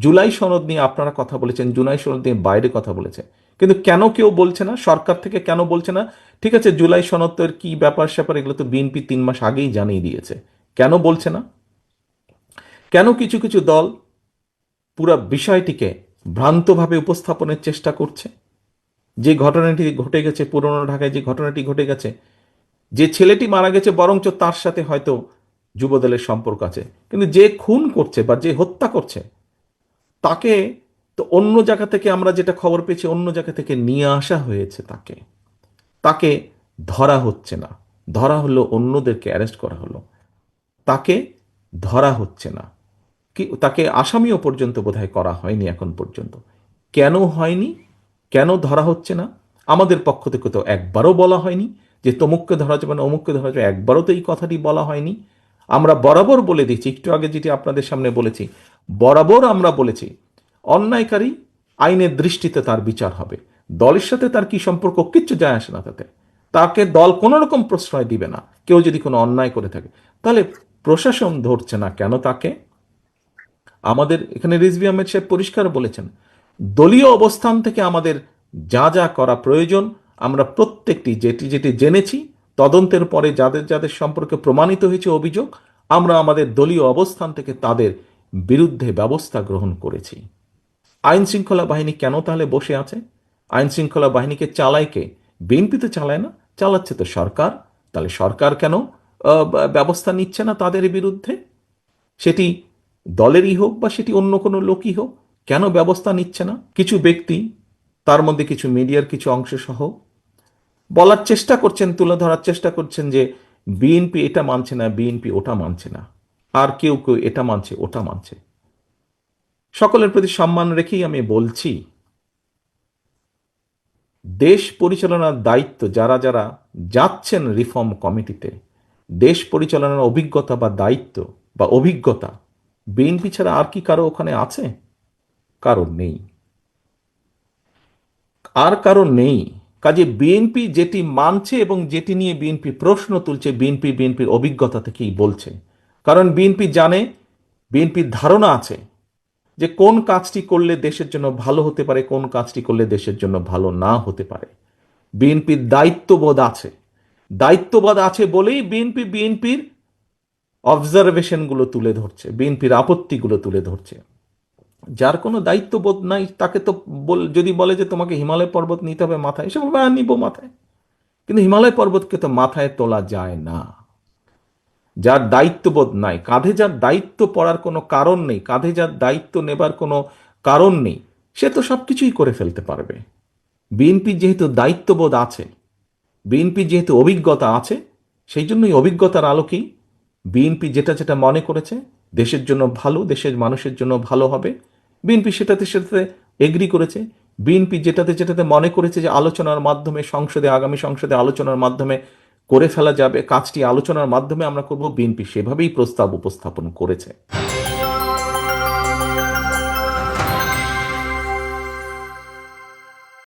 জুলাই সনদ নিয়ে আপনারা কথা বলেছেন, জুলাই সনদ নিয়ে বাইরে কথা বলেছে, কিন্তু কেন কেউ বলছে না? সরকার থেকে কেন বলছে না? ঠিক আছে, জুলাই সনদ তো এর কি ব্যাপার স্যাপার এগুলো তো বিএনপি 3 মাস আগেই জানিয়ে দিয়েছে, কেন বলছে না? কেন কিছু কিছু দল পুরো বিষয়টিকে ভ্রান্তভাবে উপস্থাপনের চেষ্টা করছে? যে ঘটনাটি ঘটে গেছে পুরনো ঢাকায়, যে ঘটনাটি ঘটে গেছে, যে ছেলেটি মারা গেছে বরঞ্চ তার সাথে হয়তো যুবদলের সম্পর্ক আছে, কিন্তু যে খুন করছে বা যে হত্যা করছে তাকে তো অন্য জায়গা থেকে, আমরা যেটা খবর পেয়েছি, অন্য জায়গা থেকে নিয়ে আসা হয়েছে, তাকে তাকে ধরা হচ্ছে না। ধরা হলো, অন্যদেরকে অ্যারেস্ট করা হলো, তাকে ধরা হচ্ছে না। কি তাকে আসামিও পর্যন্ত বোধহয় করা হয়নি এখন পর্যন্ত। কেন হয়নি? কেন ধরা হচ্ছে না? আমাদের পক্ষ থেকে তো একবারও বলা হয়নি যে তমুককে ধরা যাবে না, অমুককে ধরা যাবে, একবারও তো এই কথাটি বলা হয়নি। আমরা বরাবর বলে দিচ্ছি, একটু আগে যেটি আপনাদের সামনে বলেছি, বরাবর আমরা বলেছি অন্যায়কারী আইনের দৃষ্টিতে তার বিচার হবে। দলের সাথে তার কি সম্পর্ক, কিচ্ছু যায় আসে না তাতে। তাকে দল কোনো রকম প্রশ্রয় দিবে না কেউ যদি কোনো অন্যায় করে থাকে। তাহলে প্রশাসন ধরছে না কেন তাকে? আমাদের এখানে রিজভী আহমেদ সাহেব পরিষ্কার বলেছেন, দলীয় অবস্থান থেকে আমাদের যা যা করা প্রয়োজন আমরা প্রত্যেকটি, যেটি যেটি জেনেছি, তদন্তের পরে যাদের যাদের সম্পর্কে প্রমাণিত হয়েছে অভিযোগ, আমরা আমাদের দলীয় অবস্থান থেকে তাদের বিরুদ্ধে ব্যবস্থা গ্রহণ করেছি। আইন শৃঙ্খলা বাহিনী কেন তাহলে বসে আছে? আইন শৃঙ্খলা বাহিনীকে চালায় কে? বিএনপি তো চালায় না, চালাচ্ছে তো সরকার। তাহলে সরকার কেন ব্যবস্থা নিচ্ছে না তাদের বিরুদ্ধে? সেটি দলেরই হোক বা সেটি অন্য কোনো লোকই হোক, কেন ব্যবস্থা নিচ্ছে না? কিছু ব্যক্তি, তার মধ্যে কিছু মিডিয়ার কিছু অংশ সহ, বলার চেষ্টা করছেন, তুলে ধরার চেষ্টা করছেন যে বিএনপি এটা মানছে না, বিএনপি ওটা মানছে না, আর কেউ কেউ এটা মানছে ওটা মানছে। সকলের প্রতি সম্মান রেখেই আমি বলছি, দেশ পরিচালনার দায়িত্ব যারা যারা যাচ্ছেন রিফর্ম কমিটিতে, দেশ পরিচালনার অভিজ্ঞতা বা দায়িত্ব বা অভিজ্ঞতা বিএনপি ছাড়া আর কি কারো ওখানে আছে? কারণ নেই, আর কারণ নেই। কাজে বিএনপি যেটি মানছে এবং যেটি নিয়ে বিএনপি প্রশ্ন তুলছে, বিএনপির অভিজ্ঞতা থেকেই বলছে। কারণ বিএনপি জানে, বিএনপির ধারণা আছে যে কোন কাজটি করলে দেশের জন্য ভালো হতে পারে, কোন কাজটি করলে দেশের জন্য ভালো না হতে পারে। বিএনপির দায়িত্ববোধ আছে। দায়িত্ববোধ আছে বলেই বিএনপির অবজারভেশনগুলো তুলে ধরছে, বিএনপির আপত্তিগুলো তুলে ধরছে। যার কোনো দায়িত্ববোধ নাই তাকে তো যদি বলে যে তোমাকে হিমালয় পর্বত নিতে হবে মাথায়, সে বলবে হ্যাঁ নিব মাথায়। কিন্তু হিমালয় পর্বতকে তো মাথায় তোলা যায় না। যার দায়িত্ববোধ নাই, কাঁধে যার দায়িত্ব পড়ার কোনো কারণ নেই, কাঁধে যার দায়িত্ব নেবার কোনো কারণ নেই, সে তো সব কিছুই করে ফেলতে পারবে। বিএনপির যেহেতু দায়িত্ববোধ আছে, বিএনপির যেহেতু অভিজ্ঞতা আছে, সেই জন্যই অভিজ্ঞতার আলোকেই বিএনপি যেটা যেটা মনে করেছে দেশের জন্য ভালো, দেশের মানুষের জন্য ভালো হবে, বিএনপি সেটাতে সেটাতে এগ্রি করেছে। বিএনপি যেটাতে যেটাতে মনে করেছে যে আলোচনার মাধ্যমে সংসদে, আগামী সংসদে আলোচনার মাধ্যমে করে ফেলা যাবে, কাজটি আলোচনার মাধ্যমে আমরা করব, বিএনপি সেভাবেই প্রস্তাব উপস্থাপন করেছে।